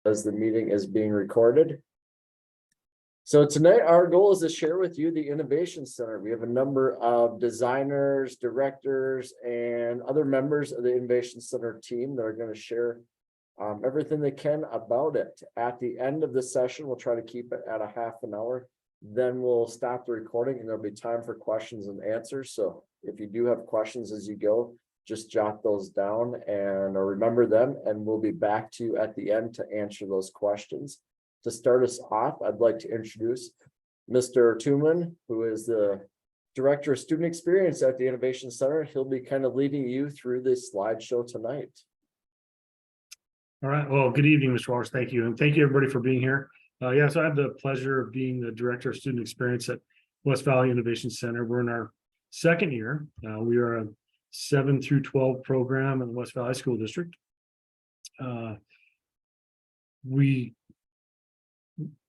as the meeting is being recorded. So tonight, our goal is to share with you the Innovation Center. We have a number of designers, directors, and other members of the Innovation Center team that are going to share everything they can about it. At the end of the session, we'll try to keep it at a half an hour. Then we'll stop the recording and there'll be time for questions and answers. So if you do have questions as you go, just jot those down and or remember them, and we'll be back to you at the end to answer those questions. To start us off, I'd like to introduce Mr. Tuman, who is the Director of Student Experience at the Innovation Center. He'll be kind of leading you through this slideshow tonight. All right. Well, good evening, Mr. Walters. Thank you. And thank you, everybody, for being here. So I have the pleasure of being the Director of Student Experience at West Valley Innovation Center. We're in our second year. We are a 7 through 12 program in the West Valley School District. We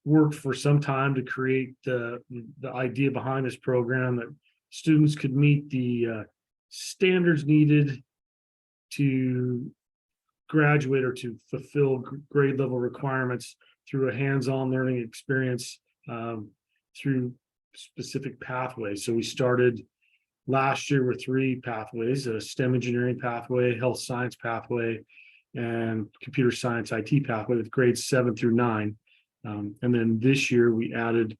worked for some time to create the idea behind this program that students could meet the standards needed to graduate or to fulfill grade level requirements through a hands-on learning experience through specific pathways. So we started last year with 3 pathways: a STEM engineering pathway, health science pathway, and computer science IT pathway with grades 7 through 9. And then this year we added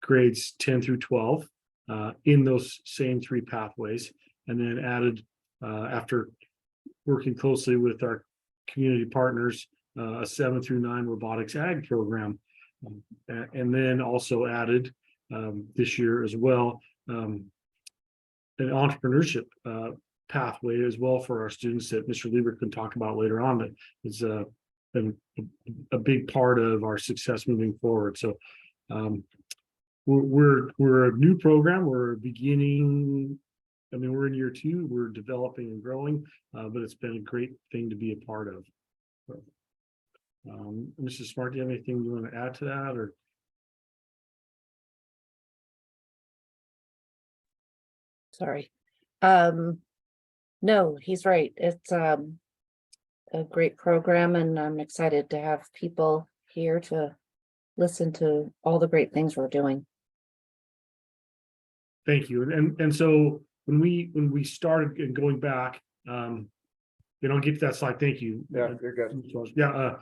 grades 10 through 12 in those same 3 pathways, and then added, after working closely with our community partners, a 7 through 9 robotics ag program, and then also added this year as well an entrepreneurship pathway as well for our students that Mr. Lieber can talk about later on. That is been a big part of our success moving forward. So we're a new program. We're beginning. I mean, we're in year 2. We're developing and growing, but it's been a great thing to be a part of. Mrs. Smart, do you have anything you want to add to that, or? Sorry. No, he's right. It's a great program, and I'm excited to have people here to listen to all the great things we're doing. Thank you. And so when we started and going back, I'll get to that slide. Thank you. Yeah, you're good. Yeah.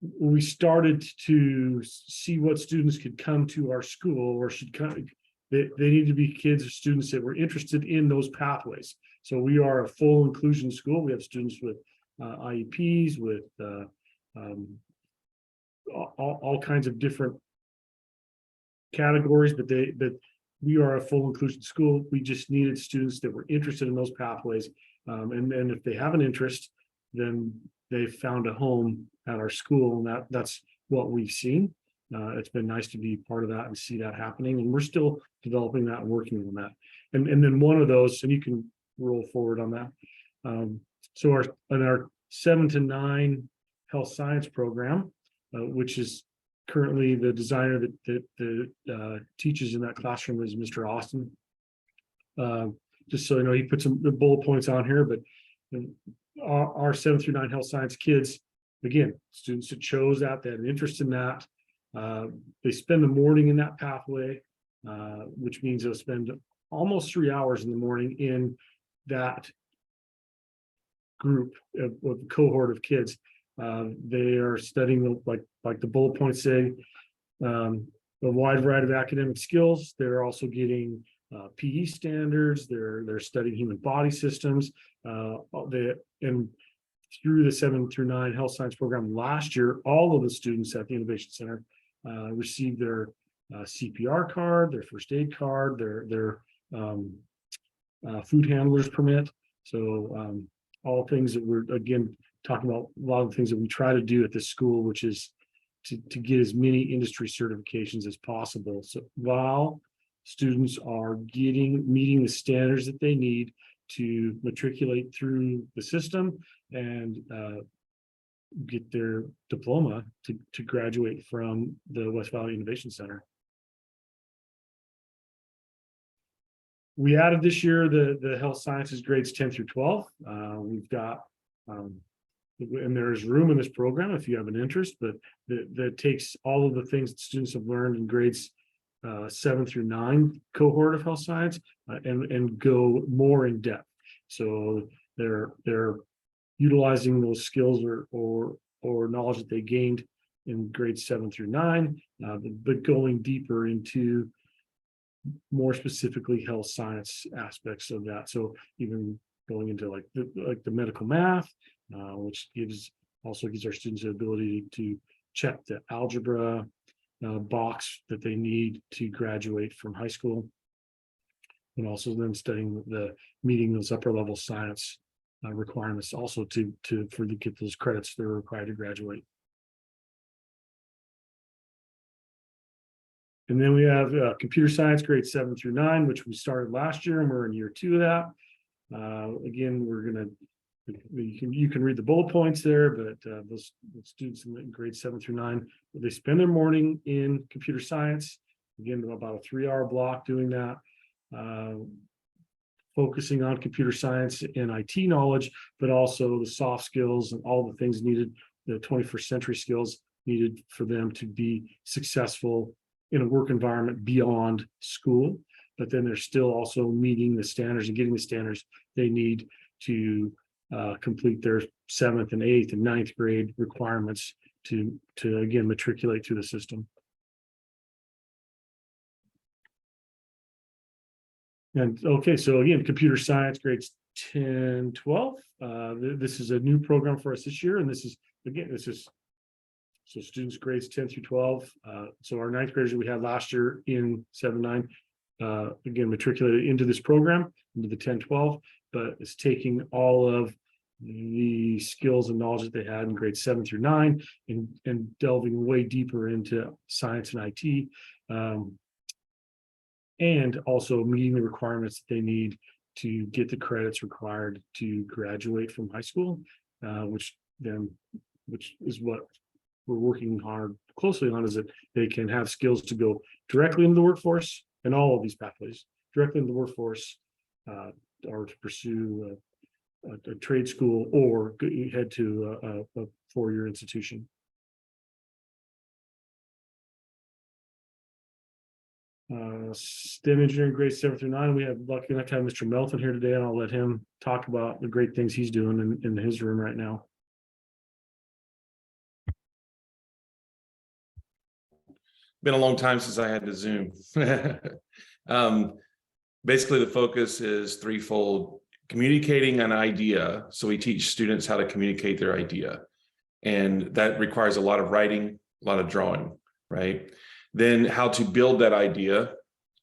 When we started to see what students could come to our school or should come, they need to be kids or students that were interested in those pathways. So we are a full inclusion school. We have students with IEPs, with all kinds of different categories, but we are a full inclusion school. We just needed students that were interested in those pathways. And if they have an interest, then they found a home at our school, and that's what we've seen. It's been nice to be part of that and see that happening, and we're still developing that and working on that. And then one of those, and you can roll forward on that. So our 7 to 9 health science program, which is currently the designer that teaches in that classroom is Mr. Austin. Just so you know, he put some bullet points on here, but our 7 through 9 health science kids, again, students that chose that, they had an interest in that. They spend the morning in that pathway, which means they'll spend almost 3 hours in the morning in that group of cohort of kids. They are studying, like the bullet points say, a wide variety of academic skills. They're also getting PE standards. They're studying human body systems. And through the 7 through 9 health science program last year, all of the students at the Innovation Center received their CPR card, their first aid card, their food handlers permit. So all things that we're, again, talking about a lot of the things that we try to do at this school, which is to get as many industry certifications as possible. So while students are meeting the standards that they need to matriculate through the system and get their diploma to graduate from the West Valley Innovation Center. We added this year the health sciences grades 10 through 12. We've got and there's room in this program if you have an interest, but that takes all of the things that students have learned in grades 7 through 9 cohort of health science, and go more in depth. So they're utilizing those skills or knowledge that they gained in grades 7 through 9, but going deeper into more specifically health science aspects of that. So even going into like the medical math, which also gives our students the ability to check the algebra box that they need to graduate from high school, and also then studying meeting those upper level science requirements also to get those credits they're required to graduate. And then we have computer science grades 7 through 9, which we started last year, and we're in year 2 of that. Again, you can read the bullet points there, but those students in grades 7 through 9, they spend their morning in computer science. Again, about a 3-hour block doing that, focusing on computer science and IT knowledge, but also the soft skills and all the things needed, the 21st century skills needed for them to be successful in a work environment beyond school. But then they're still also meeting the standards and getting the standards they need to complete their 7th and 8th and 9th grade requirements to again matriculate through the system. And okay, so again, computer science grades 10, 12. This is a new program for us this year, and this is so students grades 10 through 12. So our 9th graders that we had last year in 7, 9, again, matriculated into this program, into the 10, 12, but it's taking all of the skills and knowledge that they had in grades 7 through 9 and delving way deeper into science and IT, and also meeting the requirements that they need to get the credits required to graduate from high school, which is what we're working closely on, is that they can have skills to go directly into the workforce and all of these pathways directly into the workforce, or to pursue a trade school or head to a 4-year institution. STEM engineering grades 7 through 9. We have lucky enough to have Mr. Melton here today, and I'll let him talk about the great things he's doing in his room right now. Been a long time since I had to Zoom. Basically, the focus is threefold: communicating an idea. So we teach students how to communicate their idea, and that requires a lot of writing, a lot of drawing, right? Then how to build that idea.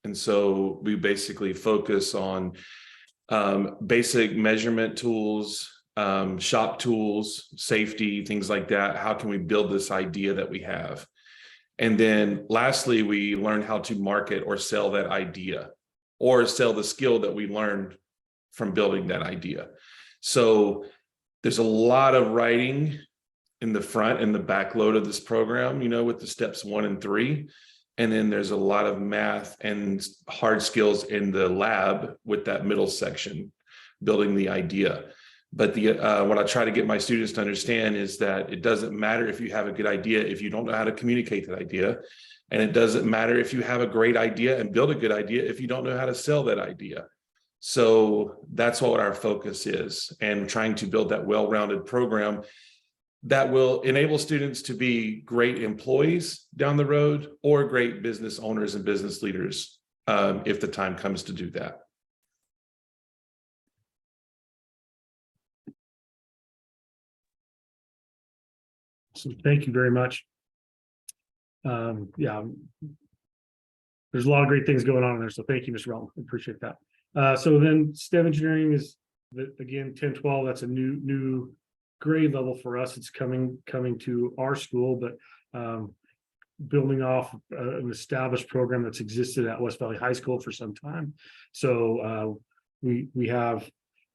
And so we basically focus on basic measurement tools, shop tools, safety, things like that. How can we build this idea that we have? And then lastly, we learn how to market or sell that idea, or sell the skill that we learned from building that idea. So there's a lot of writing in the front and the back load of this program, with the steps 1 and 3. And then there's a lot of math and hard skills in the lab with that middle section, building the idea. But what I try to get my students to understand is that it doesn't matter if you have a good idea if you don't know how to communicate that idea. And it doesn't matter if you have a great idea and build a good idea if you don't know how to sell that idea. So that's what our focus is, and trying to build that well-rounded program that will enable students to be great employees down the road, or great business owners and business leaders if the time comes to do that. So thank you very much. Yeah, there's a lot of great things going on in there. So thank you, Mr. Melton. I appreciate that. So then STEM engineering is, again, 10, 12. That's a new grade level for us. It's coming to our school, but building off an established program that's existed at West Valley High School for some time. So we have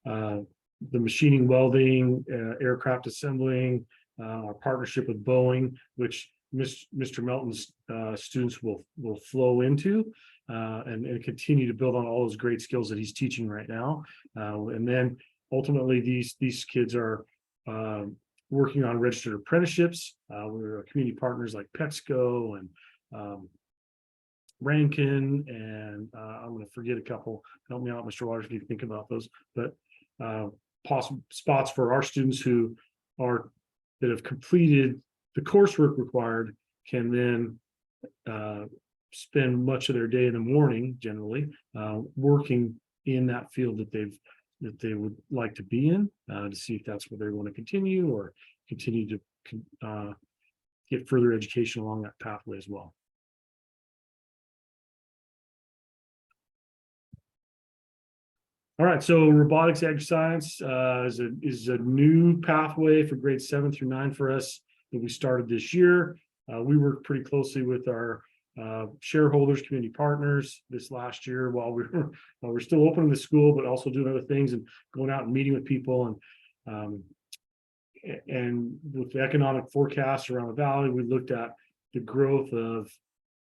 the machining, welding, aircraft assembling, our partnership with Boeing, which Mr. Melton's students will flow into and continue to build on all those great skills that he's teaching right now. And then ultimately these kids are working on registered apprenticeships. We're community partners like PEXCO and Rankin, and I'm going to forget a couple. Help me out, Mr. Waters, if you think about those. But possible spots for our students that have completed the coursework required can then spend much of their day in the morning, generally, working in that field that they would like to be in, to see if that's where they want to continue or continue to get further education along that pathway as well. All right, so robotics ag science is a new pathway for grades 7 through 9 for us that we started this year. We worked pretty closely with our shareholders, community partners this last year while we're still opening the school, but also doing other things and going out and meeting with people. And with the economic forecasts around the valley, we looked at the growth of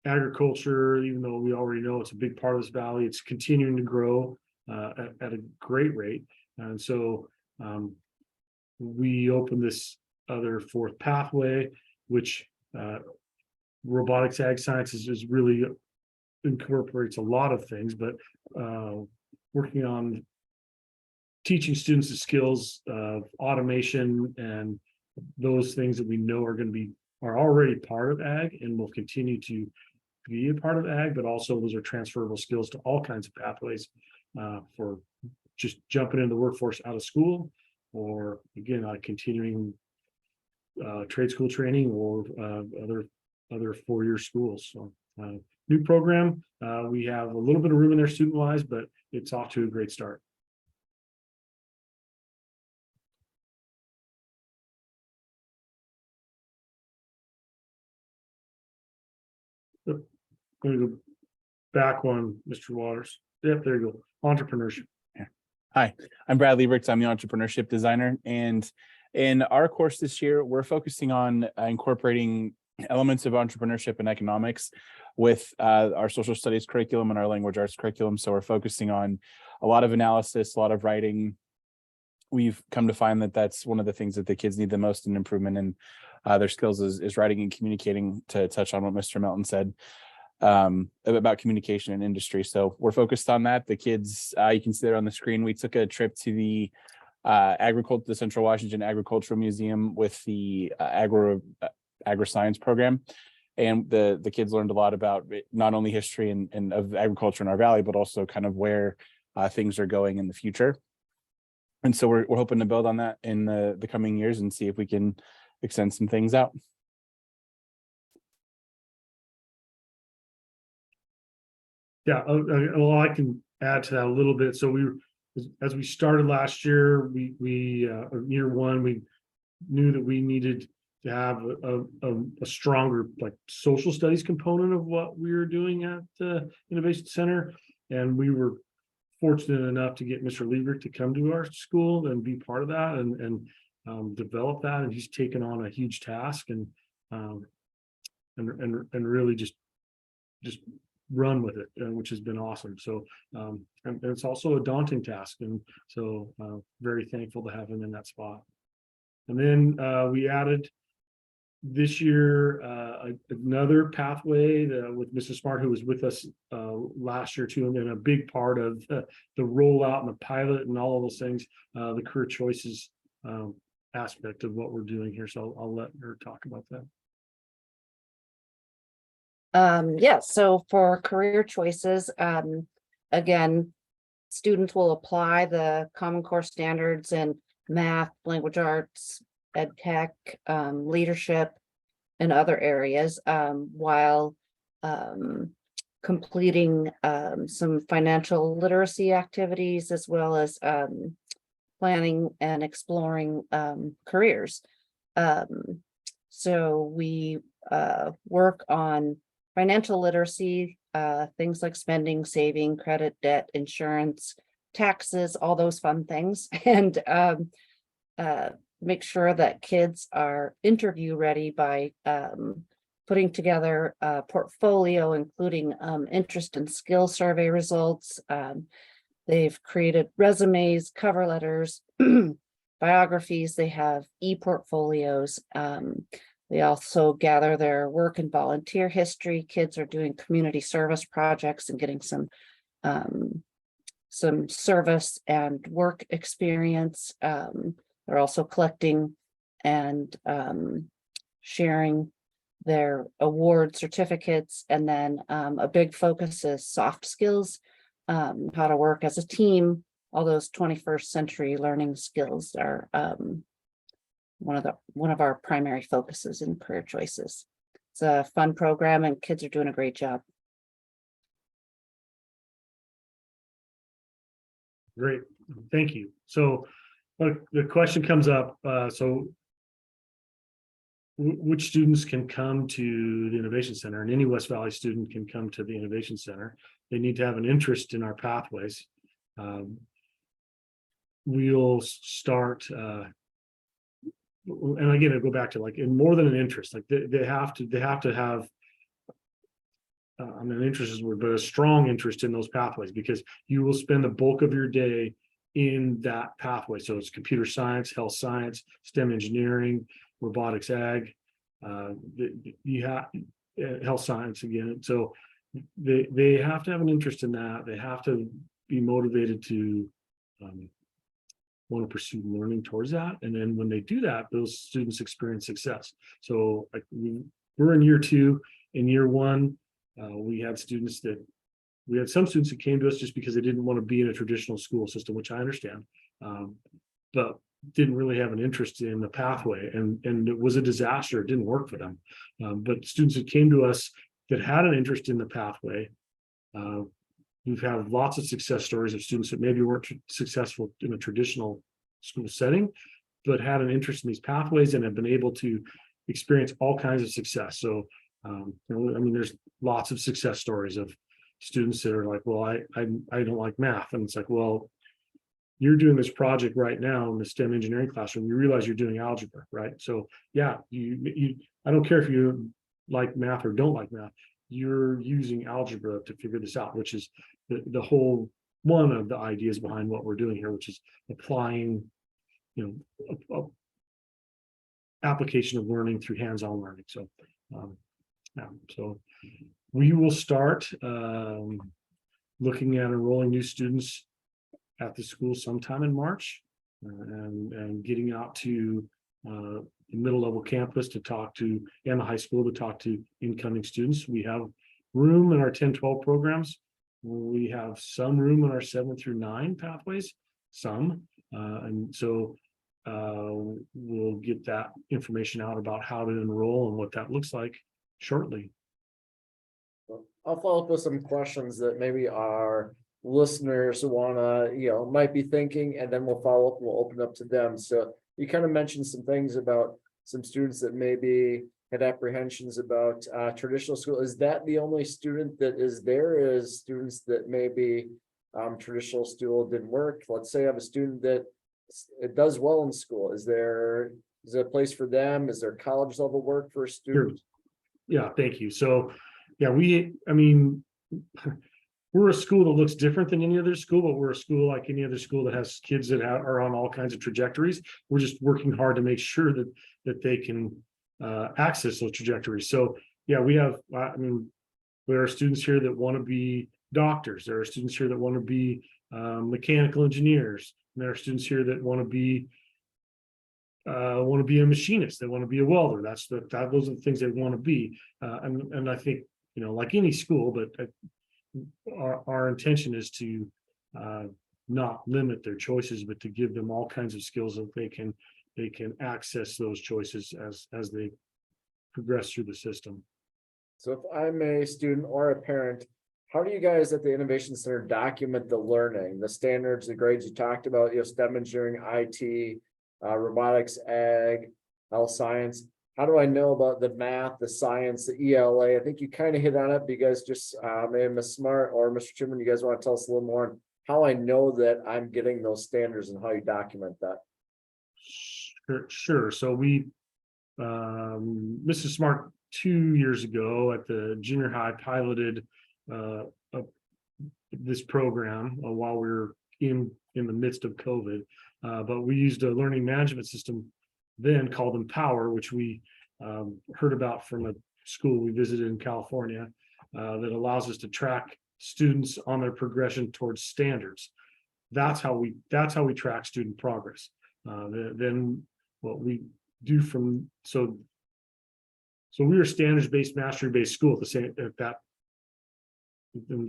agriculture. Even though we already know it's a big part of this valley, it's continuing to grow at a great rate. And so we opened this other fourth pathway, which robotics ag sciences is really incorporates a lot of things, but working on teaching students the skills of automation and those things that we know are already part of ag and will continue to be a part of ag, but also those are transferable skills to all kinds of pathways for just jumping into the workforce out of school, or again, continuing trade school training or other four-year schools. So new program. We have a little bit of room in there student-wise, but it's off to a great start. Going to go back one, Mr. Waters. Yep, there you go. Entrepreneurship. Hi, I'm Brad Lieberts. I'm the entrepreneurship designer. And in our course this year, we're focusing on incorporating elements of entrepreneurship and economics with our social studies curriculum and our language arts curriculum. So we're focusing on a lot of analysis, a lot of writing. We've come to find that that's one of the things that the kids need the most in improvement in their skills is writing and communicating, to touch on what Mr. Melton said about communication and industry. So we're focused on that. The kids, you can see there on the screen, we took a trip to the Central Washington Agricultural Museum with the agri-science program. And the kids learned a lot about not only history and of agriculture in our valley, but also kind of where things are going in the future. And so we're hoping to build on that in the coming years and see if we can extend some things out. Yeah, well, I can add to that a little bit. So as we started last year, year one, we knew that we needed to have a stronger social studies component of what we were doing at the Innovation Center. And we were fortunate enough to get Mr. Lieber to come to our school and be part of that and develop that. And he's taken on a huge task and really just run with it, which has been awesome. So and it's also a daunting task, and so very thankful to have him in that spot. And then we added this year another pathway with Mrs. Smart, who was with us last year too, and then a big part of the rollout and the pilot and all of those things, the career choices aspect of what we're doing here. So I'll let her talk about that. Yeah, so for career choices, again, students will apply the Common Core standards in math, language arts, ed tech, leadership, and other areas, while completing some financial literacy activities, as well as planning and exploring careers. So we work on financial literacy, things like spending, saving, credit, debt, insurance, taxes, all those fun things, and make sure that kids are interview ready by putting together a portfolio, including interest and skill survey results. They've created resumes, cover letters, biographies, they have e-portfolios. They also gather their work and volunteer history. Kids are doing community service projects and getting some service and work experience. They're also collecting and sharing their award certificates. And then a big focus is soft skills, how to work as a team. All those 21st century learning skills are one of our primary focuses in career choices. It's a fun program and kids are doing a great job. Great, thank you. So the question comes up, which students can come to the Innovation Center? And any West Valley student can come to the Innovation Center. They need to have an interest in our pathways. We'll start, and again, I go back to like, in more than an interest, like they have to have, I mean, interest is word, but a strong interest in those pathways, because you will spend the bulk of your day in that pathway. So it's computer science, health science, STEM engineering, robotics, ag, you have health science again. So they have to have an interest in that. They have to be motivated to want to pursue learning towards that. And then when they do that, those students experience success. So like we're in year 2. In year 1, we had some students that came to us just because they didn't want to be in a traditional school system, which I understand, but didn't really have an interest in the pathway, and it was a disaster. It didn't work for them. But students that came to us that had an interest in the pathway, we've had lots of success stories of students that maybe weren't successful in a traditional school setting, but had an interest in these pathways and have been able to experience all kinds of success. So, I mean, there's lots of success stories of students that are like, well, I don't like math. And it's like, well, you're doing this project right now in the STEM engineering classroom. You realize you're doing algebra, right? So yeah, I don't care if you like math or don't like math, you're using algebra to figure this out, which is the whole one of the ideas behind what we're doing here, which is applying, application of learning through hands-on learning. So, so we will start looking at enrolling new students at the school sometime in March, and getting out to the middle level campus to talk to, and the high school to talk to incoming students. We have room in our 10-12 programs. We have some room in our 7 through 9 pathways, and so we'll get that information out about how to enroll and what that looks like shortly. I'll follow up with some questions that maybe our listeners wanna, might be thinking, and then we'll follow up, we'll open up to them. So you kind of mentioned some things about some students that maybe had apprehensions about traditional school. Is that the only student that is there? Is students that maybe traditional school didn't work? Let's say I have a student that it does well in school. Is there a place for them? Is there college level work for a student? Sure. Yeah, thank you. So yeah, we're a school that looks different than any other school, but we're a school like any other school that has kids that are on all kinds of trajectories. We're just working hard to make sure that they can access those trajectories. So yeah, we have, there are students here that want to be doctors. There are students here that want to be mechanical engineers. And there are students here that want to be a machinist. They want to be a welder. Those are the things they want to be. And I think, like any school, but our intention is to not limit their choices, but to give them all kinds of skills that they can access those choices as they progress through the system. So if I'm a student or a parent, how do you guys at the Innovation Center document the learning, the standards, the grades you talked about, STEM engineering, IT, robotics, ag, health science? How do I know about the math, the science, the ELA? I think you kind of hit on it, but you guys just, maybe Ms. Smart or Mr. Chimman, you guys want to tell us a little more on how I know that I'm getting those standards and how you document that? Sure. So we, Mrs. Smart 2 years ago at the junior high piloted this program while we were in the midst of COVID. but we used a learning management system then called Empower, which we heard about from a school we visited in California, that allows us to track students on their progression towards standards. That's how we track student progress. Then what we do so we were standards-based, mastery-based school at the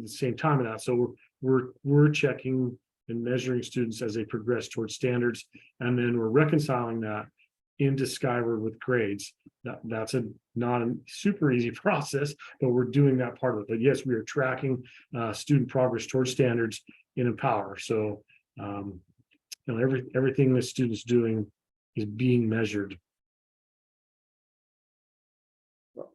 same time of that. So we're checking and measuring students as they progress towards standards, and then we're reconciling that into Skyward with grades. That's not a super easy process, but we're doing that part of it. But yes, we are tracking student progress towards standards in Empower. So everything the student's doing is being measured.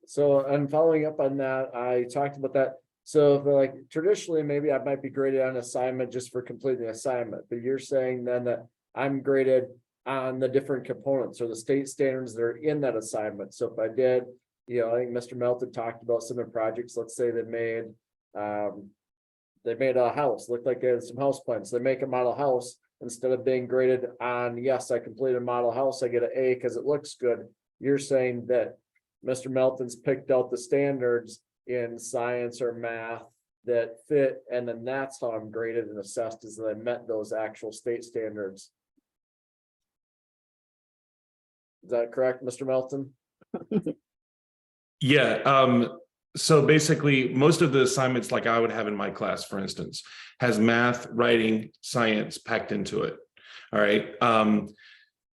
So, and following up on that, I talked about that. So for like traditionally, maybe I might be graded on assignment just for completing the assignment, but you're saying then that I'm graded on the different components or the state standards that are in that assignment. So if I did, I think Mr. Melton talked about some of the projects, let's say they made a house, looked like they had some house plans. They make a model house, instead of being graded on, yes, I completed a model house, I get an A because it looks good. You're saying that Mr. Melton's picked out the standards in science or math that fit, and then that's how I'm graded and assessed, is that I met those actual state standards. Is that correct, Mr. Melton? Yeah. So basically, most of the assignments like I would have in my class, for instance, has math, writing, science packed into it. All right.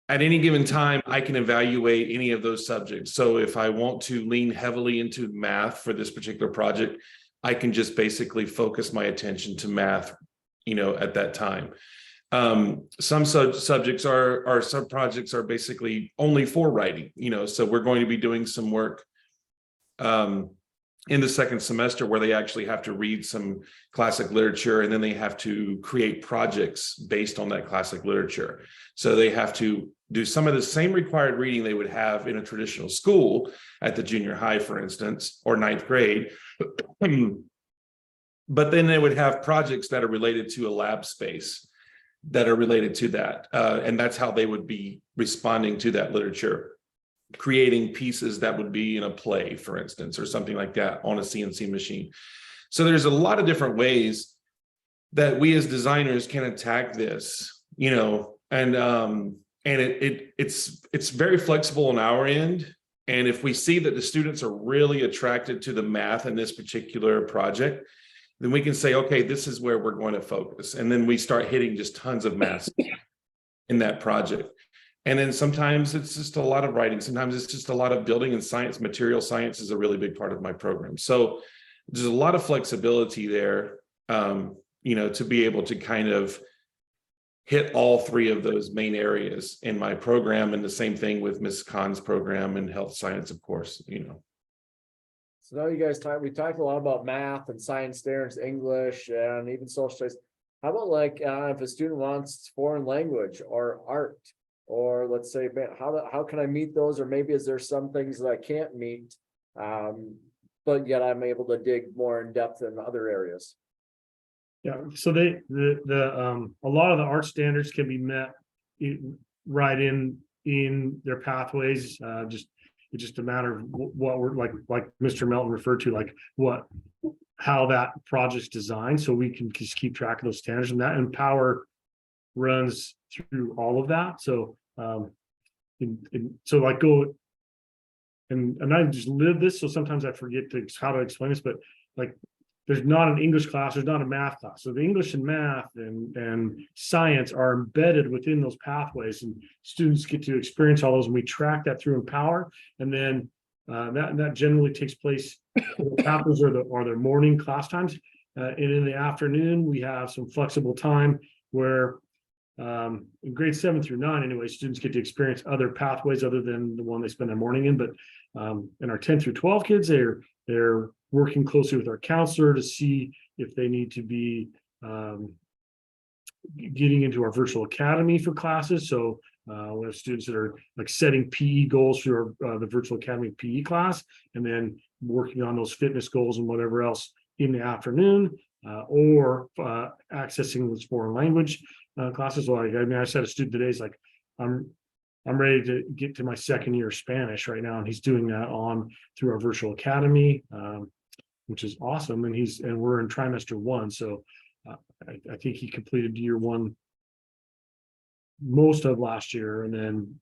At any given time, I can evaluate any of those subjects. So if I want to lean heavily into math for this particular project, I can just basically focus my attention to math, at that time. Some subjects are sub projects are basically only for writing, so we're going to be doing some work in the second semester where they actually have to read some classic literature, and then they have to create projects based on that classic literature. So they have to do some of the same required reading they would have in a traditional school at the junior high, for instance, or ninth grade. But then they would have projects that are related to a lab space that are related to that. And that's how they would be responding to that literature, creating pieces that would be in a play, for instance, or something like that on a CNC machine. So there's a lot of different ways that we as designers can attack this, and it's very flexible on our end. And if we see that the students are really attracted to the math in this particular project, then we can say, okay, this is where we're going to focus. And then we start hitting just tons of math in that project. And then sometimes it's just a lot of writing. Sometimes it's just a lot of building and science. Material science is a really big part of my program. So there's a lot of flexibility there, to be able to kind of hit all three of those main areas in my program. And the same thing with Ms. Khan's program and health science, of course, So now you guys we talked a lot about math and science standards, English, and even social studies. How about like if a student wants foreign language or art, or let's say, how can I meet those? Or maybe is there some things that I can't meet, but yet I'm able to dig more in depth in other areas? Yeah, so a lot of the art standards can be met right in their pathways. It's just a matter of what we're like Mr. Melton referred to, like how that project's designed, so we can just keep track of those standards, and that Empower runs through all of that. So so like go and I just live this, so sometimes I forget how to explain this, but like there's not an English class, there's not a math class. So the English and math and science are embedded within those pathways, and students get to experience all those, and we track that through Empower. And then that generally takes place, pathways are their morning class times. And in the afternoon, we have some flexible time where in grades 7 through 9, anyway, students get to experience other pathways other than the one they spend their morning in. But in our 10 through 12 kids, they're working closely with our counselor to see if they need to be getting into our virtual academy for classes. So we have students that are like setting PE goals for the virtual academy PE class, and then working on those fitness goals and whatever else in the afternoon, or accessing this foreign language. classes. Like, I mean, I said a student today is like, I'm ready to get to my second year of Spanish right now, and he's doing that through our virtual academy, which is awesome. And we're in trimester 1, so I think he completed year 1 most of last year, and then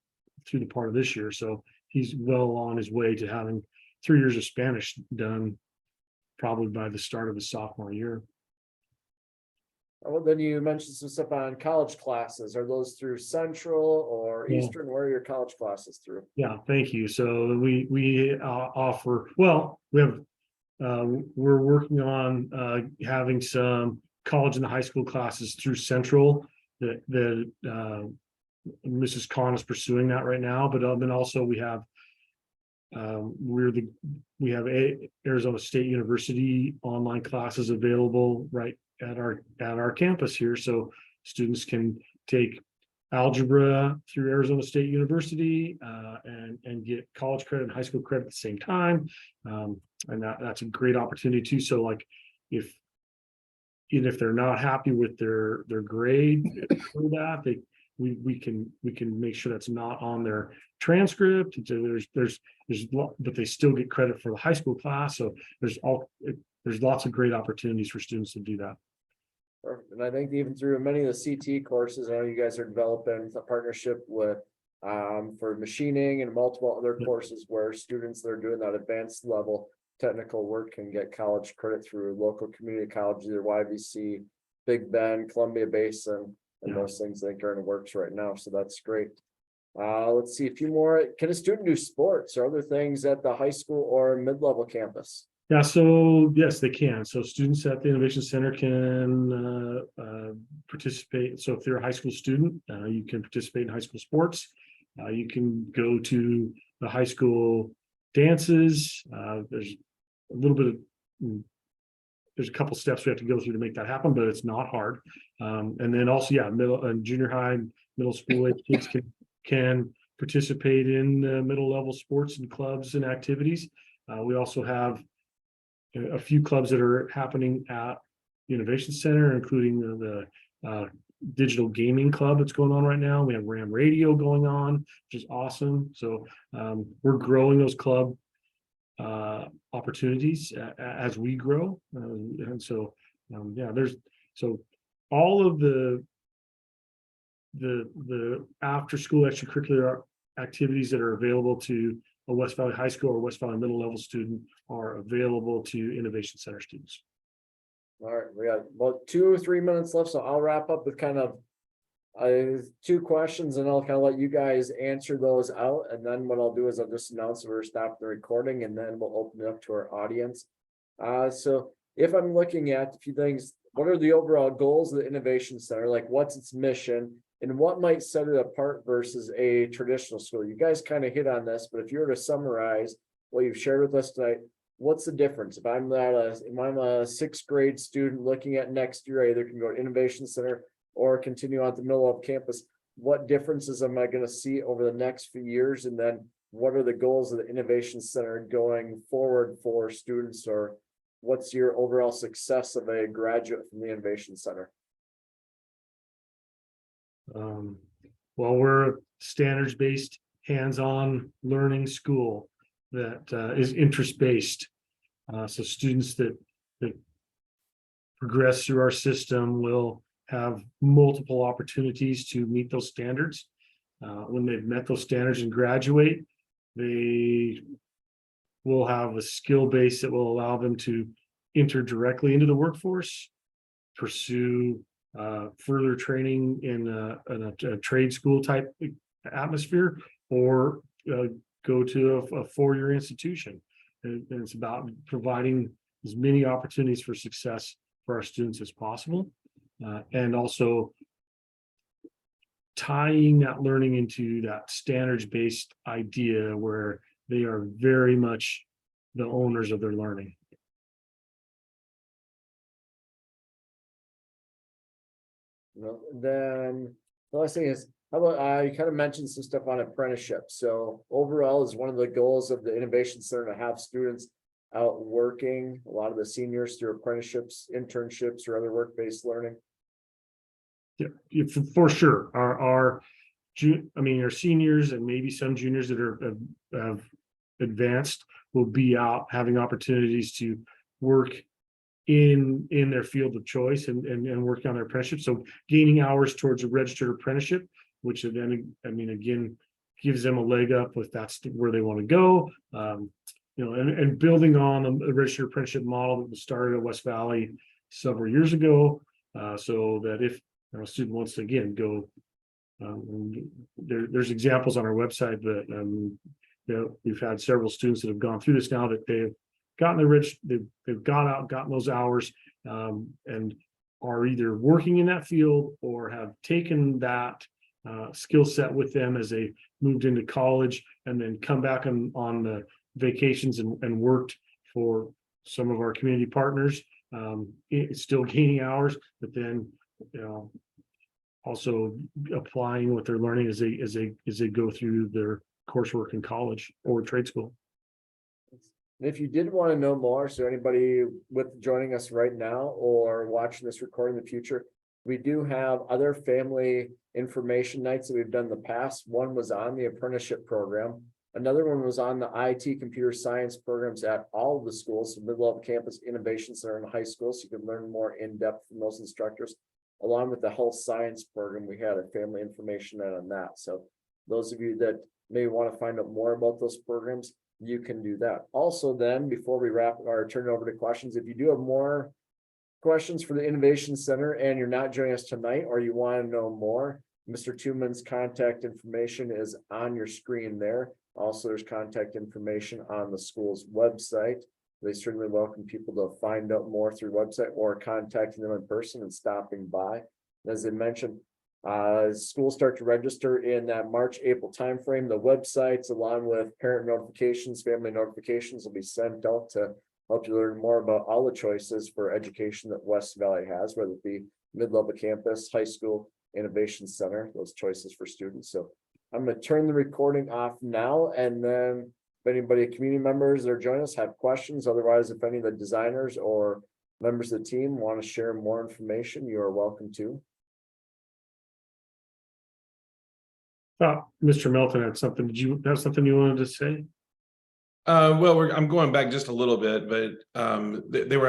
through the part of this year. So he's well on his way to having 3 years of Spanish done, probably by the start of his sophomore year. Well, then you mentioned some stuff on college classes. Are those through Central or Yeah. Eastern? Where are your college classes through? Yeah, thank you. So we offer, well, we're working on having some college and high school classes through Central that Mrs. Khan is pursuing that right now. But then also we have Arizona State University online classes available right at our campus here, so students can take algebra through Arizona State University and get college credit and high school credit at the same time, and that's a great opportunity too. So like even if they're not happy with their grade for that, we can make sure that's not on their transcript. But they still get credit for the high school class. So there's lots of great opportunities for students to do that. Perfect. And I think even through many of the CT courses, I know you guys are developing a partnership with for machining and multiple other courses where students that are doing that advanced level technical work can get college credit through local community college, either YVC, Big Bend, Columbia Basin, and those things I think are in the works right now. So that's great. Let's see a few more. Can a student do sports or other things at the high school or mid-level campus? Yeah, so yes, they can. So students at the Innovation Center can participate. So if they're a high school student, you can participate in high school sports. You can go to the high school dances. There's a couple steps we have to go through to make that happen, but it's not hard. And then also, middle and junior high, middle school age kids can participate in middle level sports and clubs and activities. We also have a few clubs that are happening at the Innovation Center, including the digital gaming club that's going on right now. We have Ram Radio going on, which is awesome. So we're growing those club opportunities as we grow. And so there's all of the after school extracurricular activities that are available to a West Valley High School or West Valley middle level student are available to Innovation Center students. All right, we got about 2 or 3 minutes left, so I'll wrap up with kind of 2 questions, and I'll kind of let you guys answer those out. And then what I'll do is I'll just announce we're stopping the recording, and then we'll open it up to our audience. So if I'm looking at a few things, what are the overall goals of the Innovation Center? Like, what's its mission? And what might set it apart versus a traditional school? You guys kind of hit on this, but if you were to summarize what you've shared with us tonight, what's the difference? If I'm a 6th grade student looking at next year, I either can go to Innovation Center or continue on the middle of campus. What differences am I going to see over the next few years? And then what are the goals of the Innovation Center going forward for students, or what's your overall success of a graduate from the Innovation Center? Well, we're a standards-based, hands-on learning school that is interest-based. So students that progress through our system will have multiple opportunities to meet those standards. When they've met those standards and graduate, they will have a skill base that will allow them to enter directly into the workforce, pursue further training in a trade school type atmosphere, or go to a 4-year institution. And it's about providing as many opportunities for success for our students as possible, and also tying that learning into that standards-based idea where they are very much the owners of their learning. Then the last thing is, how about you kind of mentioned some stuff on apprenticeship. So overall, is one of the goals of the Innovation Center to have students out working, a lot of the seniors through apprenticeships, internships, or other work-based learning? Yeah, for sure. Our our seniors and maybe some juniors that have advanced will be out having opportunities to work in their field of choice and working on their apprenticeship. So gaining hours towards a registered apprenticeship, which then, again, gives them a leg up if that's where they want to go. And building on a registered apprenticeship model that was started at West Valley several years ago, so that if a student wants to again go, there's examples on our website that we've had several students that have gone through this now, that they've gotten they've gone out, gotten those hours, and are either working in that field or have taken that skill set with them as they moved into college, and then come back on the vacations and worked for some of our community partners, still gaining hours, but then also applying what they're learning as they go through their coursework in college or trade school. And if you did want to know more, so anybody with joining us right now or watching this recording in the future, we do have other family information nights that we've done in the past. One was on the apprenticeship program. Another one was on the IT computer science programs at all of the schools, so mid-level campus innovation center in high school, so you can learn more in depth from those instructors. Along with the health science program, we had a family information night on that. So those of you that may want to find out more about those programs, you can do that. Also, then before we wrap or turn it over to questions, if you do have more questions for the Innovation Center and you're not joining us tonight, or you want to know more, Mr. Tuman's contact information is on your screen there. Also, there's contact information on the school's website. They certainly welcome people to find out more through website or contacting them in person and stopping by. As I mentioned, schools start to register in that March-April timeframe. The websites, along with parent notifications, family notifications, will be sent out to help you learn more about all the choices for education that West Valley has, whether it be mid-level campus, high school, innovation center, those choices for students. So I'm going to turn the recording off now, and then if anybody, community members that are joining us, have questions, otherwise, if any of the designers or members of the team want to share more information, you are welcome to. Mr. Melton had something. Did you have something you wanted to say? Well, I'm going back just a little bit, but they were